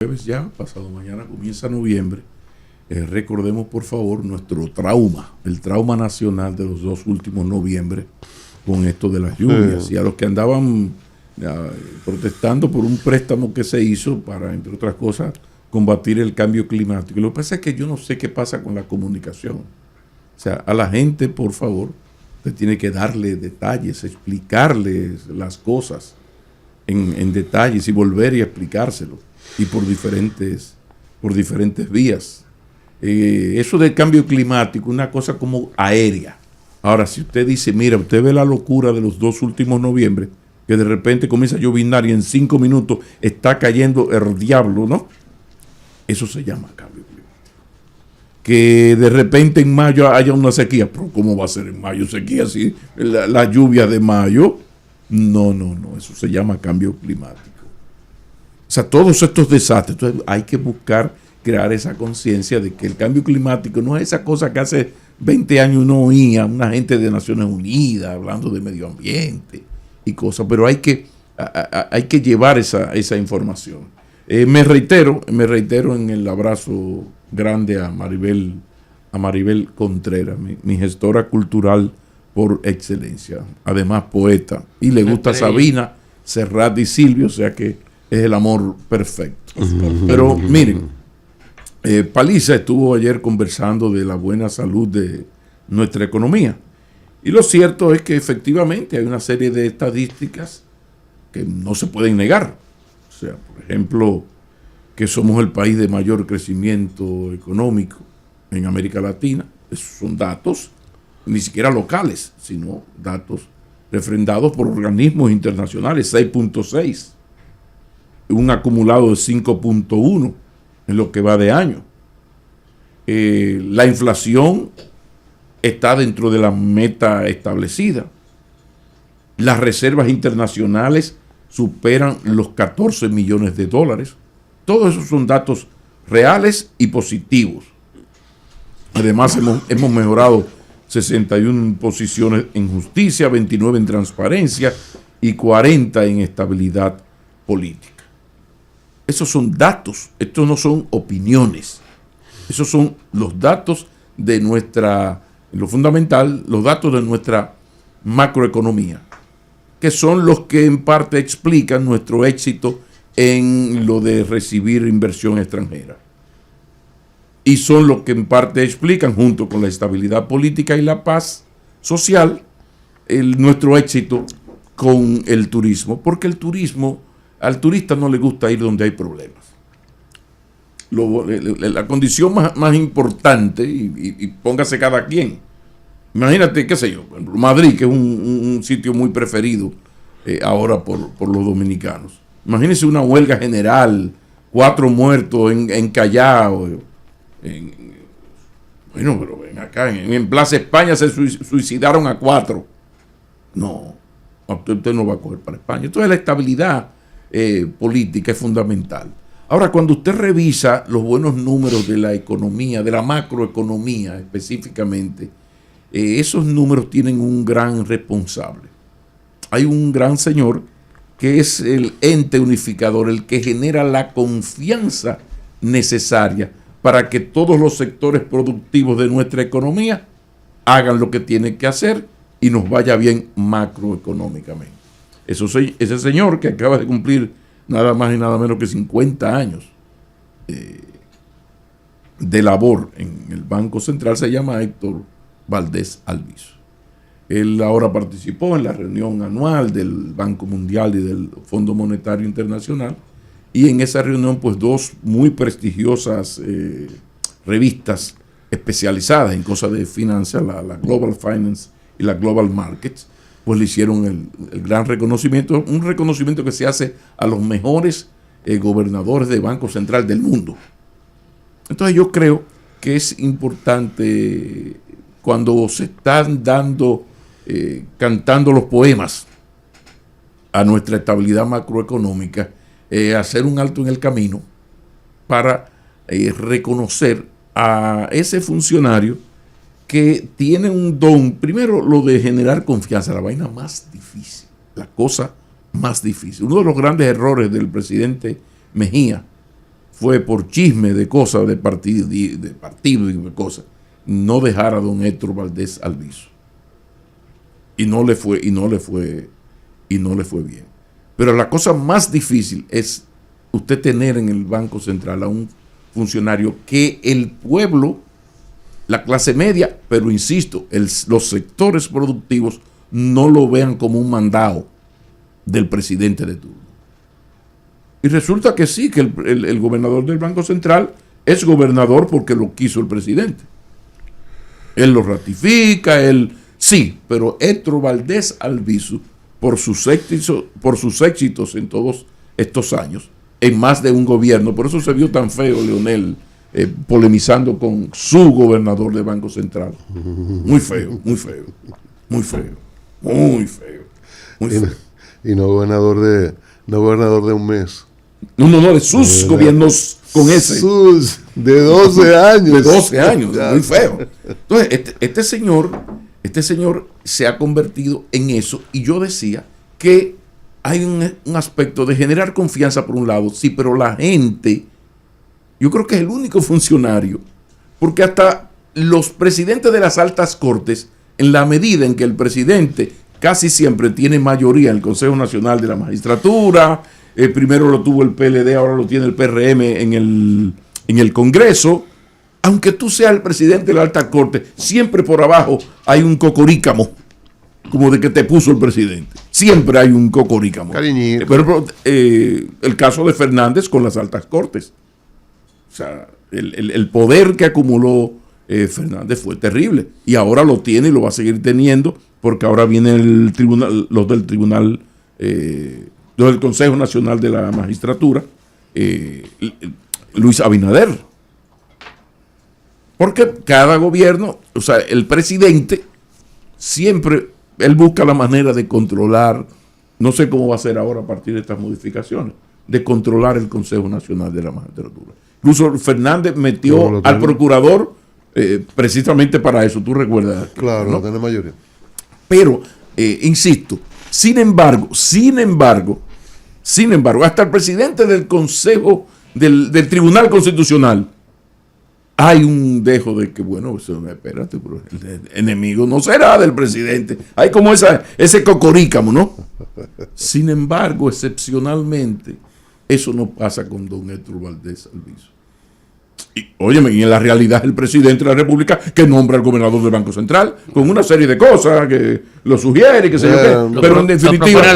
Jueves ya, pasado mañana comienza noviembre. Recordemos por favor nuestro trauma, el trauma nacional de los dos últimos noviembre con esto de las lluvias. Y a los que andaban protestando por un préstamo que se hizo para, entre otras cosas, combatir el cambio climático. Lo que pasa es que yo no sé qué pasa con la comunicación. O sea, a la gente, por favor, usted tiene que darle detalles, explicarles las cosas en detalles y volver y explicárselo. Y por diferentes vías. Eso del cambio climático, una cosa como aérea. Ahora, si usted dice, mira, usted ve la locura de los dos últimos noviembre, que de repente comienza a llovinar y en 5 minutos está cayendo el diablo, ¿no? Eso se llama cambio climático. Que de repente en mayo haya una sequía, pero ¿cómo va a ser en mayo sequía si la lluvia de mayo? No, eso se llama cambio climático. O sea, todos estos desastres. Entonces hay que buscar crear esa conciencia de que el cambio climático no es esa cosa que hace 20 años uno oía una gente de Naciones Unidas hablando de medio ambiente y cosas, pero hay que llevar esa información. Me reitero en el abrazo grande a Maribel Contreras, mi gestora cultural por excelencia, además poeta, y le gusta Sabina, Serrat y Silvio, o sea que es el amor perfecto. Pero miren, Paliza estuvo ayer conversando de la buena salud de nuestra economía. Y lo cierto es que efectivamente hay una serie de estadísticas que no se pueden negar. O sea, por ejemplo, que somos el país de mayor crecimiento económico en América Latina. Esos son datos ni siquiera locales, sino datos refrendados por organismos internacionales, 6.6. Un acumulado de 5.1 en lo que va de año. La inflación está dentro de la meta establecida. Las reservas internacionales superan los 14 millones de dólares. Todos esos son datos reales y positivos. Además, hemos mejorado 61 posiciones en justicia, 29 en transparencia y 40 en estabilidad política. Esos son datos, estos no son opiniones. Esos son los datos de nuestra, lo fundamental, los datos de nuestra macroeconomía, que son los que en parte explican nuestro éxito en lo de recibir inversión extranjera. Y son los que en parte explican, junto con la estabilidad política y la paz social, nuestro éxito con el turismo, porque el turismo, al turista no le gusta ir donde hay problemas. La condición más importante, y póngase cada quien, imagínate, qué sé yo, Madrid, que es un sitio muy preferido ahora por los dominicanos. Imagínense una huelga general, 4 muertos en Callao. Bueno, pero ven acá, en Plaza España se suicidaron a 4. No, usted no va a coger para España. Entonces la estabilidad política es fundamental. Ahora, cuando usted revisa los buenos números de la economía, de la macroeconomía específicamente, esos números tienen un gran responsable. Hay un gran señor que es el ente unificador, el que genera la confianza necesaria para que todos los sectores productivos de nuestra economía hagan lo que tienen que hacer y nos vaya bien macroeconómicamente. Ese señor que acaba de cumplir nada más y nada menos que 50 años de labor en el Banco Central se llama Héctor Valdés Alviso. Él ahora participó en la reunión anual del Banco Mundial y del Fondo Monetario Internacional, y en esa reunión pues 2 muy prestigiosas revistas especializadas en cosas de finanzas, la Global Finance y la Global Markets, pues le hicieron el gran reconocimiento, un reconocimiento que se hace a los mejores gobernadores de Banco Central del mundo. Entonces yo creo que es importante, cuando se están cantando los poemas a nuestra estabilidad macroeconómica, hacer un alto en el camino para reconocer a ese funcionario que tiene un don, primero lo de generar confianza, la vaina más difícil, la cosa más difícil. Uno de los grandes errores del presidente Mejía fue por chisme de cosas de partido y de cosas, no dejar a don Héctor Valdés Albizu. Y no le fue bien. Pero la cosa más difícil es usted tener en el Banco Central a un funcionario que el pueblo, la clase media, pero insisto, los sectores productivos no lo vean como un mandado del presidente de turno. Y resulta que sí, que el gobernador del Banco Central es gobernador porque lo quiso el presidente. Él lo ratifica, sí, pero Héctor Valdés Albizu, por sus éxitos en todos estos años, en más de un gobierno, por eso se vio tan feo Leonel polemizando con su gobernador del Banco Central. Muy feo, muy feo, muy feo, muy feo, muy feo. Y no gobernador de un mes. No, de sus gobiernos con ese. De 12 años. De 12 años, muy feo. Entonces, este señor se ha convertido en eso, y yo decía que hay un aspecto de generar confianza por un lado, sí, pero la gente, yo creo que es el único funcionario, porque hasta los presidentes de las altas cortes, en la medida en que el presidente casi siempre tiene mayoría en el Consejo Nacional de la Magistratura, primero lo tuvo el PLD, ahora lo tiene el PRM en el Congreso, aunque tú seas el presidente de la alta corte, siempre por abajo hay un cocorícamo, como de que te puso el presidente. Siempre hay un cocorícamo. Cariñito. Pero el caso de Fernández con las altas cortes. O sea, el poder que acumuló Fernández fue terrible. Y ahora lo tiene y lo va a seguir teniendo, porque ahora viene el tribunal, los del Consejo Nacional de la Magistratura, Luis Abinader. Porque cada gobierno, o sea, el presidente siempre, él busca la manera de controlar, no sé cómo va a ser ahora a partir de estas modificaciones, de controlar el Consejo Nacional de la Magistratura. Incluso Fernández metió al procurador precisamente para eso, tú recuerdas. Claro, ¿no? Tiene mayoría. Pero, insisto, sin embargo, hasta el presidente del Consejo, del Tribunal Constitucional, hay un dejo de que, bueno, espérate, pero el enemigo no será del presidente. Hay como ese cocorícamo, ¿no? Sin embargo, excepcionalmente, eso no pasa con don Héctor Valdés Albizu. Y, óyeme, y en la realidad es el presidente de la República que nombra al gobernador del Banco Central con una serie de cosas que lo sugiere, que sé yo qué. Pero en definitiva, a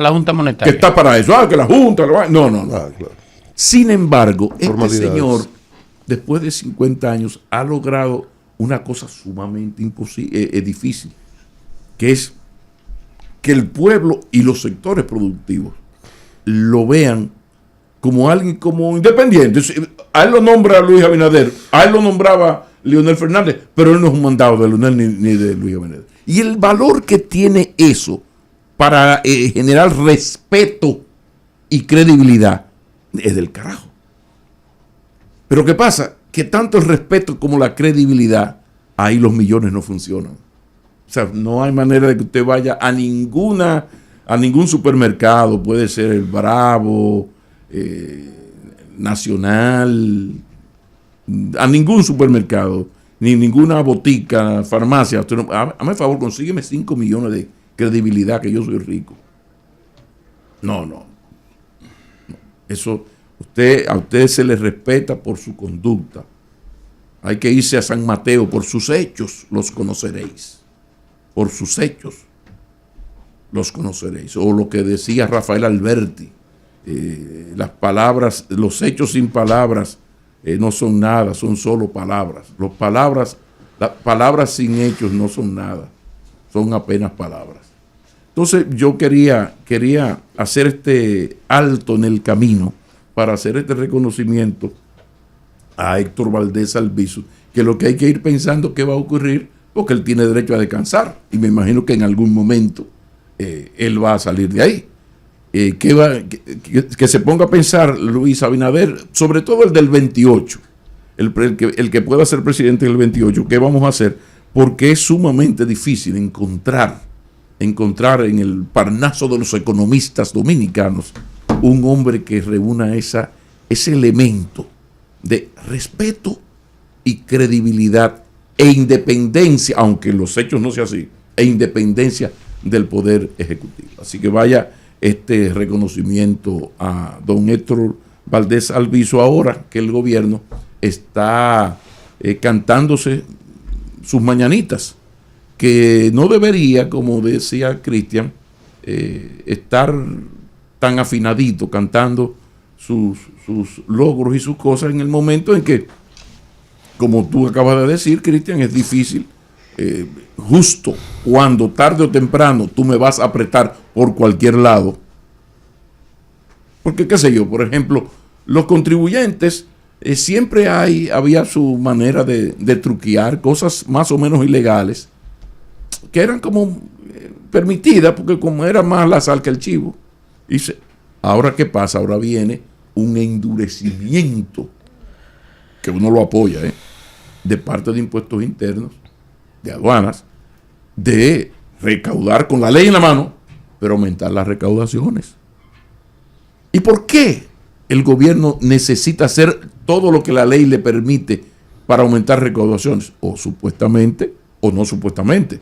la Junta Monetaria. Que está para eso. Que la Junta. No. Claro. Sin embargo, este señor, después de 50 años, ha logrado una cosa sumamente difícil, que es que el pueblo y los sectores productivos lo vean como alguien como independiente. A él lo nombra Luis Abinader, a él lo nombraba Leonel Fernández, pero él no es un mandado de Leonel ni de Luis Abinader. Y el valor que tiene eso para generar respeto y credibilidad es del carajo. Pero ¿qué pasa? Que tanto el respeto como la credibilidad, ahí los millones no funcionan. O sea, no hay manera de que usted vaya a ningún supermercado, puede ser el Bravo, Nacional, a ningún supermercado, ni ninguna botica, farmacia. Hazme el favor, consígueme 5 millones de credibilidad que yo soy rico. No. Eso, a usted se le respeta por su conducta. Hay que irse a San Mateo, por sus hechos los conoceréis. Por sus hechos los conoceréis. O lo que decía Rafael Alberti, las palabras, los hechos sin palabras no son nada, son solo palabras. Las palabras sin hechos no son nada, son apenas palabras. Entonces yo quería hacer este alto en el camino para hacer este reconocimiento a Héctor Valdés Albizu, que lo que hay que ir pensando qué va a ocurrir, porque él tiene derecho a descansar y me imagino que en algún momento él va a salir de ahí. Que se ponga a pensar Luis Abinader, sobre todo el del 28, el que pueda ser presidente del 28, ¿qué vamos a hacer? Porque es sumamente difícil encontrar en el parnaso de los economistas dominicanos un hombre que reúna esa ese elemento de respeto y credibilidad e independencia, aunque en los hechos no sea así, e independencia del Poder Ejecutivo. Así que vaya este reconocimiento a don Héctor Valdés Alviso, ahora que el gobierno está cantándose sus mañanitas, que no debería, como decía Cristian, estar tan afinadito cantando sus logros y sus cosas en el momento en que, como tú acabas de decir, Cristian, es difícil, justo cuando tarde o temprano tú me vas a apretar por cualquier lado. Porque, qué sé yo, por ejemplo, los contribuyentes, siempre había su manera de truquear cosas más o menos ilegales, que eran como permitidas, porque como era más la sal que el chivo. Ahora, ¿qué pasa? Ahora viene un endurecimiento, que uno lo apoya, de parte de impuestos internos, de aduanas, de recaudar con la ley en la mano, pero aumentar las recaudaciones. ¿Y por qué el gobierno necesita hacer todo lo que la ley le permite para aumentar recaudaciones? O supuestamente, o no supuestamente.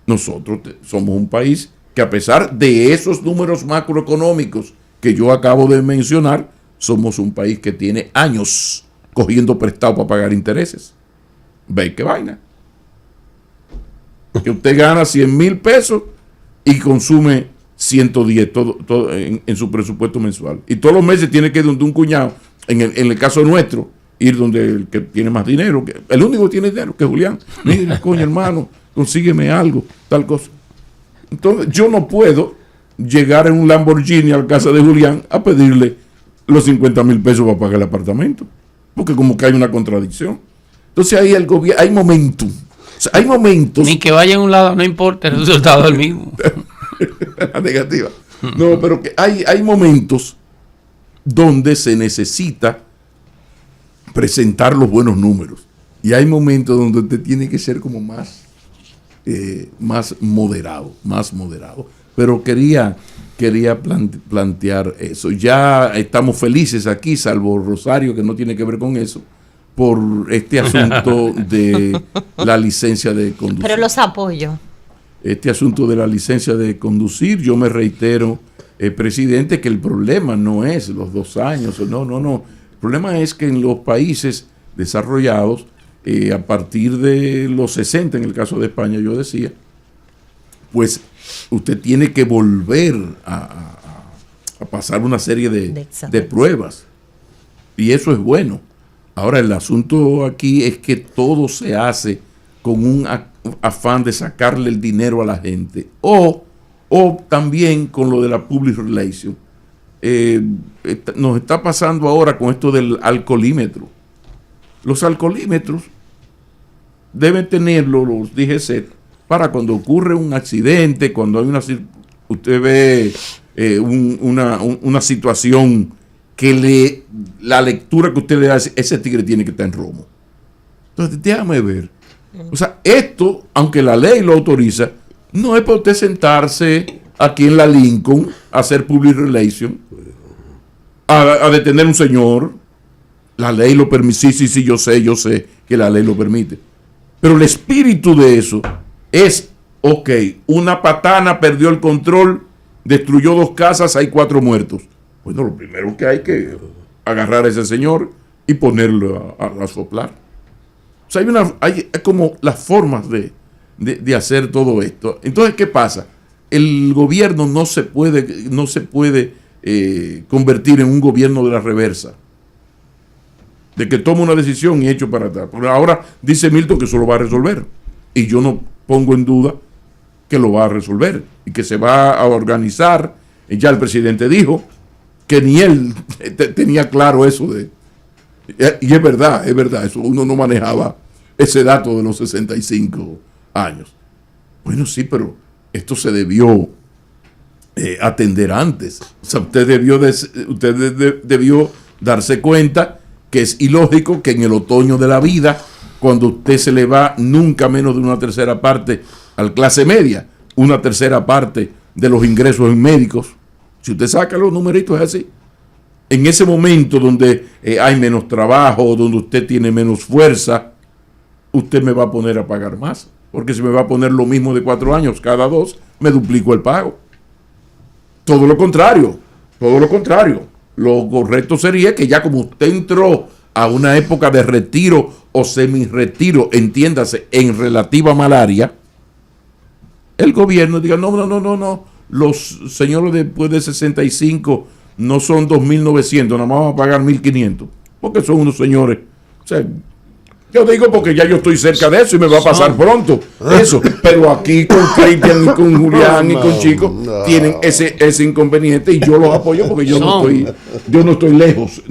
Nosotros somos un país que, a pesar de esos números macroeconómicos que yo acabo de mencionar, somos un país que tiene años cogiendo prestado para pagar intereses. ¿Ve qué vaina? Que usted gana 100,000 pesos y consume 110 todo en su presupuesto mensual. Y todos los meses tiene que ir donde un cuñado, en el caso nuestro, ir donde el que tiene más dinero, el único que tiene dinero, que es Julián. Mira, coño, hermano, consígueme algo, tal cosa. Entonces, yo no puedo llegar en un Lamborghini a la casa de Julián a pedirle los 50,000 pesos para pagar el apartamento, porque como que hay una contradicción. Entonces ahí el gobierno, hay momentum. O sea, hay momentos. Ni que vaya a un lado, no importa, el resultado es el mismo. Negativa. No, pero que hay momentos donde se necesita presentar los buenos números. Y hay momentos donde usted tiene que ser como más moderado. Pero quería plantear eso. Ya estamos felices aquí, salvo Rosario, que no tiene que ver con eso, por este asunto de la licencia de conducir. Pero los apoyo. Este asunto de la licencia de conducir, yo me reitero, presidente, que el problema no es los 2 años, no. El problema es que en los países desarrollados, a partir de los 60, en el caso de España, yo decía, pues usted tiene que volver a pasar una serie de pruebas. Y eso es bueno. Ahora, el asunto aquí es que todo se hace con un afán de sacarle el dinero a la gente. O también con lo de la public relation. Nos está pasando ahora con esto del alcoholímetro. Los alcoholímetros deben tenerlo los DGC para cuando ocurre un accidente, cuando hay usted ve una situación que la lectura que usted le hace, ese tigre tiene que estar en romo. Entonces, déjame ver. O sea, esto, aunque la ley lo autoriza, no es para usted sentarse aquí en la Lincoln a hacer public relation, a detener un señor. La ley lo permite, sí, yo sé que la ley lo permite. Pero el espíritu de eso es, ok, una patana perdió el control, destruyó 2 casas, hay 4 muertos. Bueno, lo primero que hay que agarrar a ese señor y ponerlo a soplar. O sea, hay como las formas de hacer todo esto. Entonces, ¿qué pasa? El gobierno no se puede convertir en un gobierno de la reversa, de que toma una decisión y echo para atrás. Porque ahora dice Milton que eso lo va a resolver. Y yo no pongo en duda que lo va a resolver y que se va a organizar. Y ya el presidente dijo que ni él tenía claro eso y es verdad, eso uno no manejaba ese dato de los 65 años. Bueno, sí, pero esto se debió atender antes. O sea, usted debió darse cuenta que es ilógico que en el otoño de la vida, cuando usted se le va nunca menos de una tercera parte al clase media, una tercera parte de los ingresos en médicos, si usted saca los numeritos es así, En ese momento donde hay menos trabajo, donde usted tiene menos fuerza, usted me va a poner a pagar más. Porque si me va a poner lo mismo de 4 años, cada 2, me duplico el pago. Todo lo contrario. Lo correcto sería que ya como usted entró a una época de retiro o semi-retiro, entiéndase, en relativa malaria, el gobierno diga, no, los señores después de 65 no son 2.900, nada más vamos a pagar 1.500, porque son unos señores. O sea, yo digo porque ya yo estoy cerca de eso y me va a pasar pronto eso, pero aquí con Cristian y con Julián y con Chico tienen ese inconveniente y yo los apoyo porque yo no estoy lejos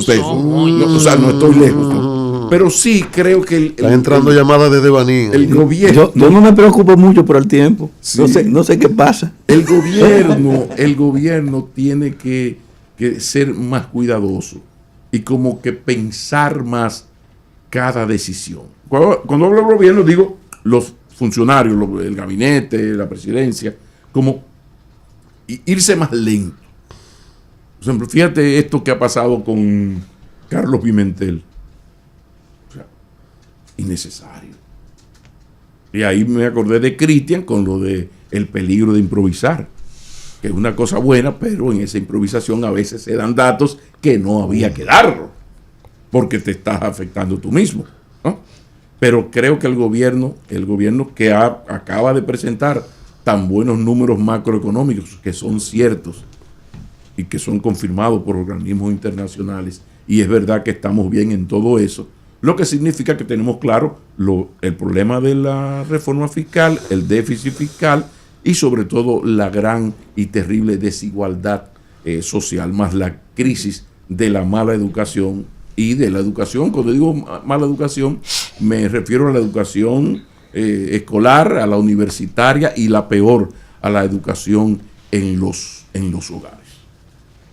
de eso. No estoy lejos. Pero sí creo que están entrando llamadas desde Baní. El gobierno. Yo no me preocupo mucho por el tiempo. Sí. No sé qué pasa. El gobierno tiene que ser más cuidadoso y como que pensar más cada decisión. Cuando hablo del gobierno, digo los funcionarios, el gabinete, la presidencia, como irse más lento. Por ejemplo, fíjate esto que ha pasado con Carlos Pimentel. O sea, innecesario. Y ahí me acordé de Cristian con lo de el peligro de improvisar, que es una cosa buena, pero en esa improvisación a veces se dan datos que no había que darlo, porque te estás afectando tú mismo, ¿no? Pero creo que el gobierno que acaba de presentar tan buenos números macroeconómicos, que son ciertos y que son confirmados por organismos internacionales, y es verdad que estamos bien en todo eso, lo que significa que tenemos claro el problema de la reforma fiscal, el déficit fiscal y sobre todo la gran y terrible desigualdad social, más la crisis de la mala educación. Y de la educación, cuando digo mala educación, me refiero a la educación escolar, a la universitaria y la peor, a la educación en los hogares.